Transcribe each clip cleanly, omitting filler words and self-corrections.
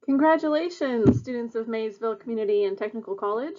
Congratulations, students of Maysville Community and Technical College,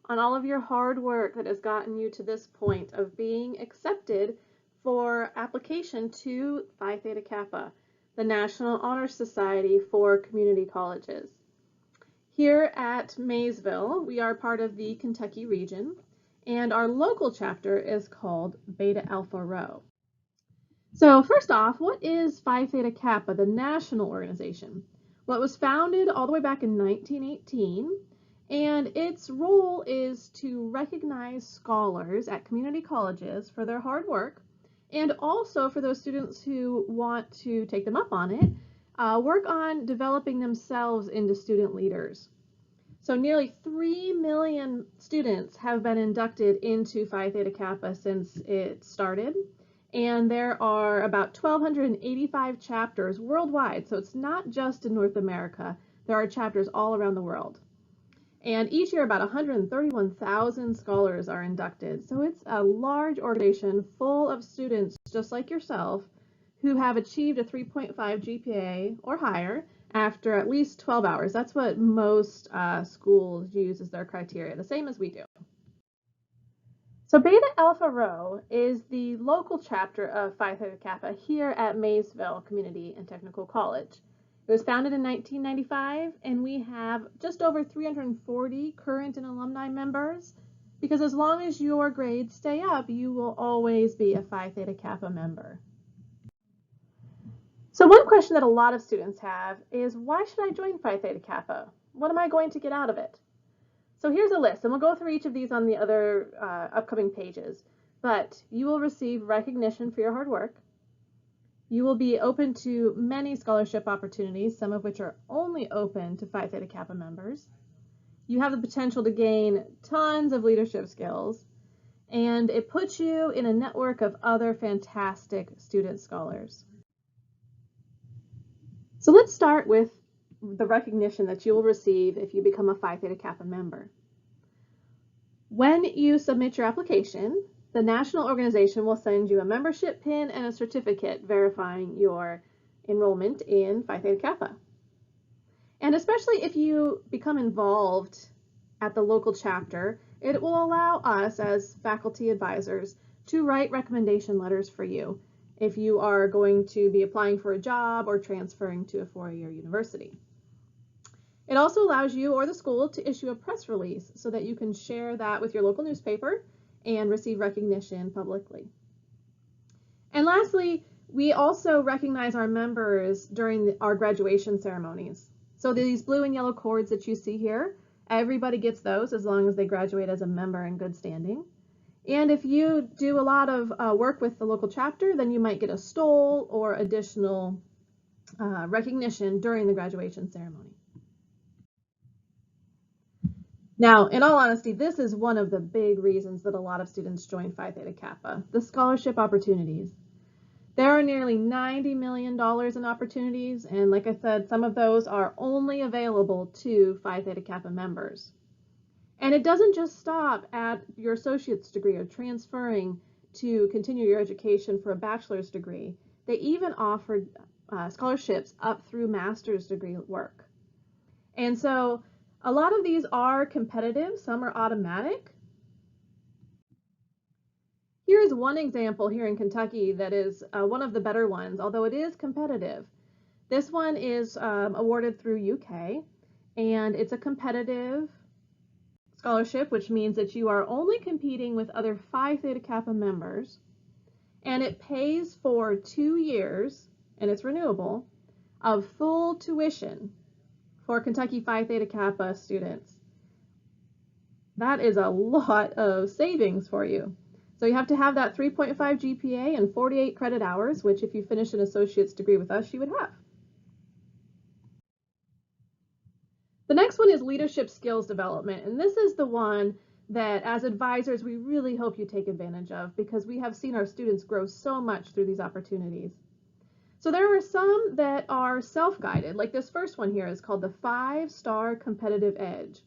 on all of your hard work that has gotten you to this point of being accepted for application to Phi Theta Kappa, the National Honor Society for Community Colleges. Here at Maysville, we are part of the Kentucky region, and our local chapter is called Beta Alpha Rho. So first off, what is Phi Theta Kappa, the national organization? Well, it was founded all the way back in 1918, and its role is to recognize scholars at community colleges for their hard work, and also for those students who want to take them up on it, work on developing themselves into student leaders. So nearly 3 million students have been inducted into Phi Theta Kappa since it started. And there are about 1,285 chapters worldwide, so it's not just in North America. There are chapters all around the world. And each year about 131,000 scholars are inducted, so it's a large organization full of students just like yourself who have achieved a 3.5 GPA or higher after at least 12 hours. That's what most schools use as their criteria, the same as we do. So Beta Alpha Rho is the local chapter of Phi Theta Kappa here at Maysville Community and Technical College. It was founded in 1995, and we have just over 340 current and alumni members, because as long as your grades stay up, you will always be a Phi Theta Kappa member. So one question that a lot of students have is, why should I join Phi Theta Kappa? What am I going to get out of it? So here's a list, and we'll go through each of these on the other upcoming pages. But you will receive recognition for your hard work. You will be open to many scholarship opportunities, some of which are only open to Phi Theta Kappa members. You have the potential to gain tons of leadership skills, and it puts you in a network of other fantastic student scholars. So let's start with the recognition that you will receive if you become a Phi Theta Kappa member. When you submit your application, the national organization will send you a membership pin and a certificate verifying your enrollment in Phi Theta Kappa. And especially if you become involved at the local chapter, it will allow us as faculty advisors to write recommendation letters for you if you are going to be applying for a job or transferring to a four-year university. It also allows you or the school to issue a press release so that you can share that with your local newspaper and receive recognition publicly. And lastly, we also recognize our members during our graduation ceremonies. So these blue and yellow cords that you see here, everybody gets those as long as they graduate as a member in good standing. And if you do a lot of work with the local chapter, then you might get a stole or additional recognition during the graduation ceremony. Now, in all honesty, this is one of the big reasons that a lot of students join Phi Theta Kappa, the scholarship opportunities. There are nearly $90 million in opportunities, and like I said, some of those are only available to Phi Theta Kappa members. And it doesn't just stop at your associate's degree or transferring to continue your education for a bachelor's degree. They even offer scholarships up through master's degree work. And so a lot of these are competitive, some are automatic. Here's one example here in Kentucky that is one of the better ones, although it is competitive. This one is awarded through UK, and it's a competitive scholarship, which means that you are only competing with other Phi Theta Kappa members, and it pays for 2 years, and it's renewable, of full tuition for Kentucky Phi Theta Kappa students. That is a lot of savings for you. So you have to have that 3.5 GPA and 48 credit hours, which if you finish an associate's degree with us, you would have. The next one is leadership skills development, and this is the one that as advisors we really hope you take advantage of, because we have seen our students grow so much through these opportunities. So there are some that are self-guided, like this first one here is called the 5-Star Competitive Edge.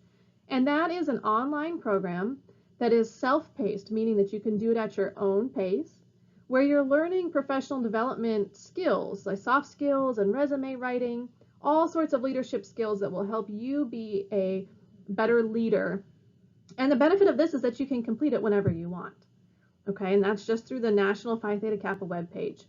And that is an online program that is self-paced, meaning that you can do it at your own pace, where you're learning professional development skills, like soft skills and resume writing, all sorts of leadership skills that will help you be a better leader. And the benefit of this is that you can complete it whenever you want. Okay, and that's just through the National Phi Theta Kappa webpage.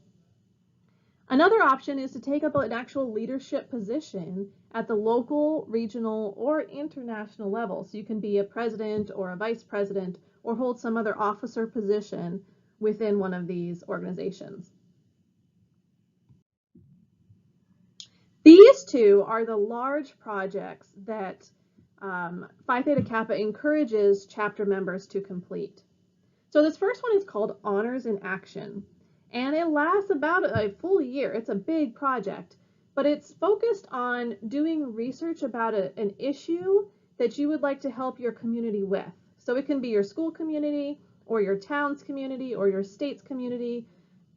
Another option is to take up an actual leadership position at the local, regional, or international level. So you can be a president or a vice president or hold some other officer position within one of these organizations. These two are the large projects that Phi Theta Kappa encourages chapter members to complete. So this first one is called Honors in Action, and it lasts about a full year. It's a big project, but it's focused on doing research about an issue that you would like to help your community with. So it can be your school community or your town's community or your state's community,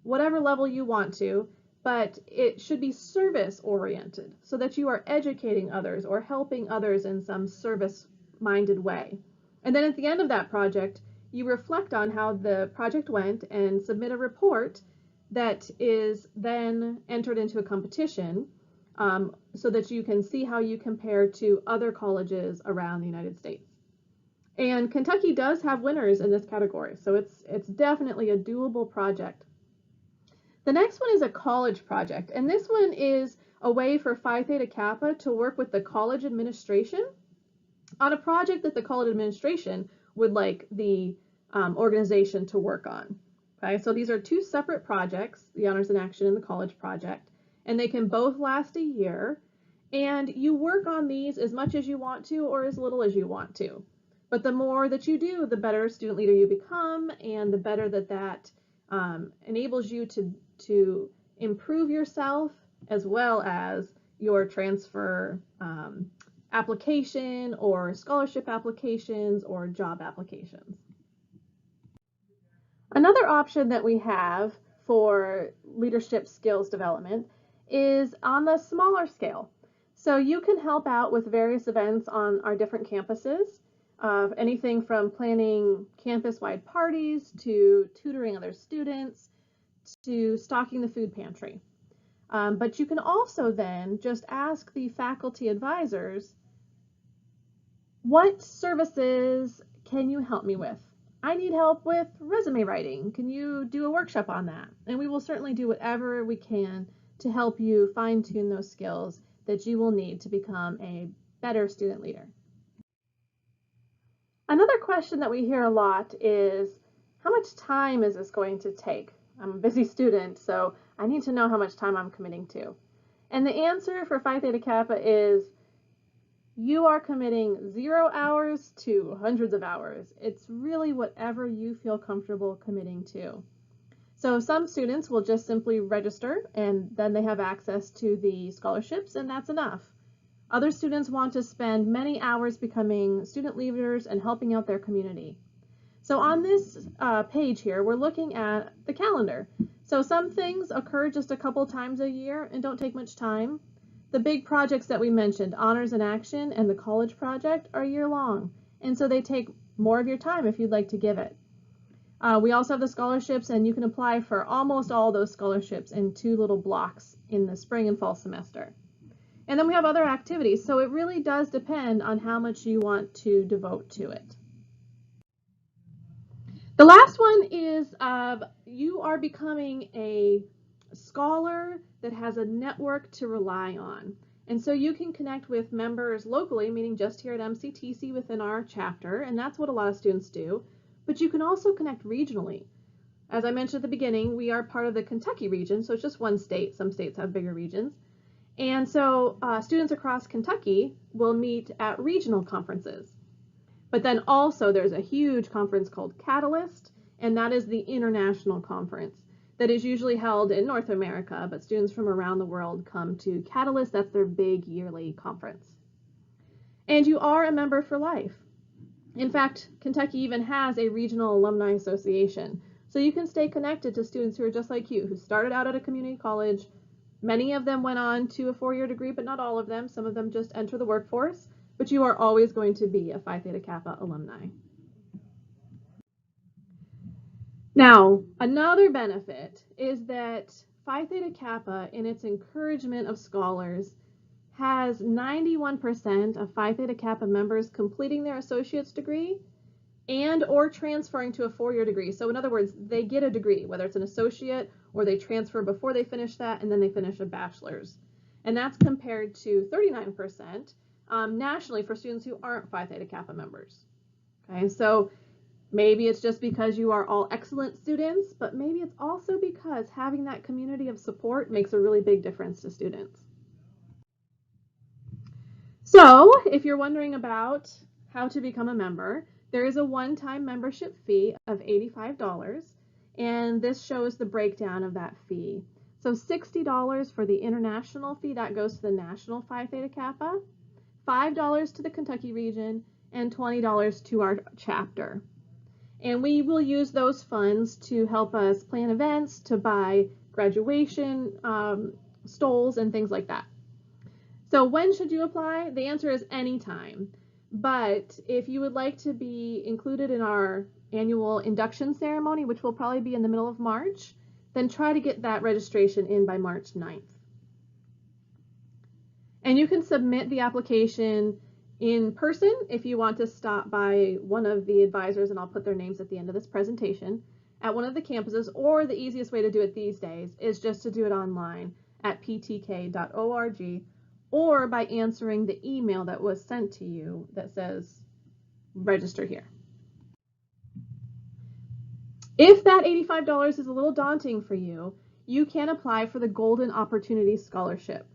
whatever level you want to, but it should be service oriented so that you are educating others or helping others in some service minded way. And then at the end of that project, you reflect on how the project went and submit a report that is then entered into a competition so that you can see how you compare to other colleges around the United States. And Kentucky does have winners in this category, so it's definitely a doable project. The next one is a college project, and this one is a way for Phi Theta Kappa to work with the college administration on a project that the college administration would like the organization to work on. Okay, so these are two separate projects, the Honors in Action and the college project, and they can both last a year, and you work on these as much as you want to or as little as you want to. But the more that you do, the better student leader you become, and the better that enables you to improve yourself as well as your transfer application or scholarship applications or job applications. Another option that we have for leadership skills development is on the smaller scale. So you can help out with various events on our different campuses, anything from planning campus-wide parties to tutoring other students to stocking the food pantry. But you can also then just ask the faculty advisors, what services can you help me with? I need help with resume writing. Can you do a workshop on that? And we will certainly do whatever we can to help you fine-tune those skills that you will need to become a better student leader. Another question that we hear a lot is, how much time is this going to take? I'm a busy student, so I need to know how much time I'm committing to. And the answer for Phi Theta Kappa is you are committing 0 hours to hundreds of hours. It's really whatever you feel comfortable committing to. So some students will just simply register and then they have access to the scholarships, and that's enough. Other students want to spend many hours becoming student leaders and helping out their community. So on this page here, we're looking at the calendar. So some things occur just a couple times a year and don't take much time. The big projects that we mentioned, Honors in Action and the college project, are year-long, and so they take more of your time if you'd like to give it. We also have the scholarships, and you can apply for almost all those scholarships in 2 little blocks in the spring and fall semester. And then we have other activities, so it really does depend on how much you want to devote to it. The last one is you are becoming a scholar that has a network to rely on. And so you can connect with members locally, meaning just here at MCTC within our chapter, and that's what a lot of students do. But you can also connect regionally. As I mentioned at the beginning, we are part of the Kentucky region, so it's just one state. Some states have bigger regions. And so students across Kentucky will meet at regional conferences. But then also there's a huge conference called Catalyst, and that is the international conference that is usually held in North America, but students from around the world come to Catalyst. That's their big yearly conference. And you are a member for life. In fact, Kentucky even has a regional alumni association. So you can stay connected to students who are just like you, who started out at a community college. Many of them went on to a 4-year degree, but not all of them. Some of them just enter the workforce, but you are always going to be a Phi Theta Kappa alumni. Now, another benefit is that Phi Theta Kappa, in its encouragement of scholars, has 91% of Phi Theta Kappa members completing their associate's degree and or transferring to a four-year degree. So in other words, they get a degree, whether it's an associate or they transfer before they finish that and then they finish a bachelor's. And that's compared to 39% nationally for students who aren't Phi Theta Kappa members. Okay, so maybe it's just because you are all excellent students, but maybe it's also because having that community of support makes a really big difference to students. So if you're wondering about how to become a member, there is a one-time membership fee of $85, and this shows the breakdown of that fee. So $60 for the international fee, that goes to the National Phi Theta Kappa, $5 to the Kentucky region, and $20 to our chapter. And we will use those funds to help us plan events, to buy graduation stoles and things like that. So when should you apply? The answer is anytime. But if you would like to be included in our annual induction ceremony, which will probably be in the middle of March, then try to get that registration in by March 9th. And you can submit the application in person if you want to stop by one of the advisors, and I'll put their names at the end of this presentation, at one of the campuses, or the easiest way to do it these days is just to do it online at ptk.org, or by answering the email that was sent to you that says register here. If that $85 is a little daunting for you, you can apply for the Golden Opportunity Scholarship.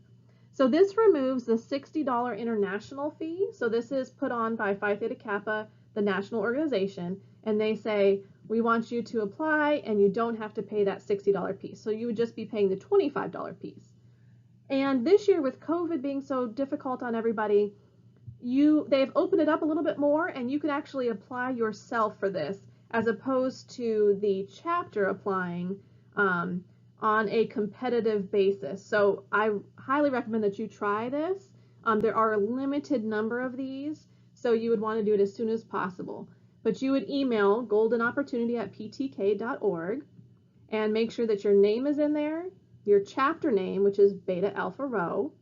So this removes the $60 international fee. So this is put on by Phi Theta Kappa, the national organization, and they say, we want you to apply and you don't have to pay that $60 piece. So you would just be paying the $25 piece. And this year with COVID being so difficult on everybody, they've opened it up a little bit more, and you can actually apply yourself for this as opposed to the chapter applying on a competitive basis. So I highly recommend that you try this. There are a limited number of these, so you would want to do it as soon as possible. But you would email goldenopportunity@ptk.org and make sure that your name is in there, your chapter name, which is Beta Alpha Rho,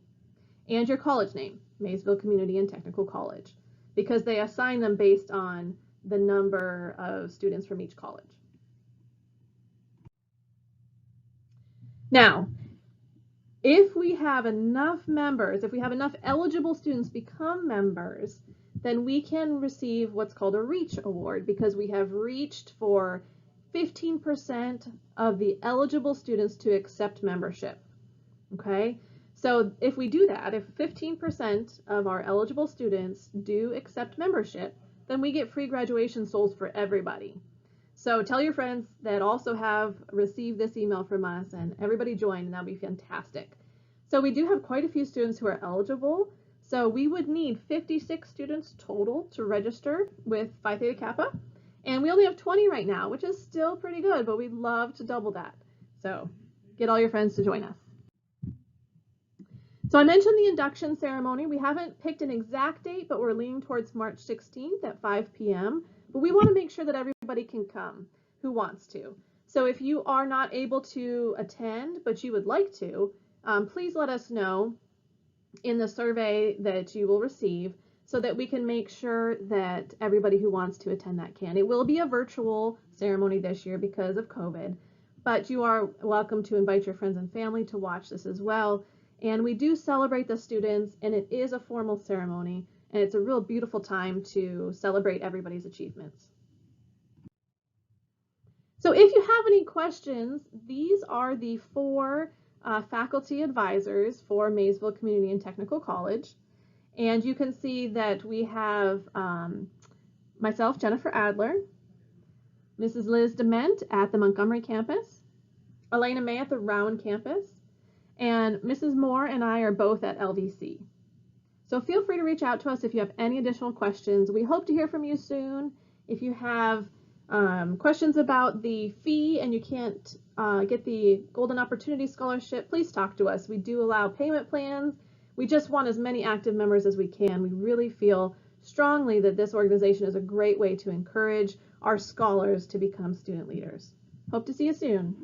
and your college name, Maysville Community and Technical College, because they assign them based on the number of students from each college. Now, if we have enough members, if we have enough eligible students become members, then we can receive what's called a REACH award, because we have reached for 15% of the eligible students to accept membership. Okay, so if we do that, if 15% of our eligible students do accept membership, then we get free graduation stoles for everybody. So tell your friends that also have received this email from us, and everybody join, and that'll be fantastic. So we do have quite a few students who are eligible. So we would need 56 students total to register with Phi Theta Kappa. And we only have 20 right now, which is still pretty good, but we'd love to double that. So get all your friends to join us. So I mentioned the induction ceremony. We haven't picked an exact date, but we're leaning towards March 16th at 5 p.m. But we want to make sure that everybody can come who wants to. So if you are not able to attend, but you would like to, please let us know in the survey that you will receive, so that we can make sure that everybody who wants to attend that can. It will be a virtual ceremony this year because of COVID, but you are welcome to invite your friends and family to watch this as well. And we do celebrate the students, and it is a formal ceremony, and it's a real beautiful time to celebrate everybody's achievements. So if you have any questions, these are the 4 faculty advisors for Maysville Community and Technical College. And you can see that we have myself, Jennifer Adler, Mrs. Liz Dement at the Montgomery campus, Elena May at the Rowan campus, and Mrs. Moore and I are both at LVC. So feel free to reach out to us if you have any additional questions. We hope to hear from you soon. If you have questions about the fee and you can't get the Golden Opportunity Scholarship, please talk to us. We do allow payment plans. We just want as many active members as we can. We really feel strongly that this organization is a great way to encourage our scholars to become student leaders. Hope to see you soon.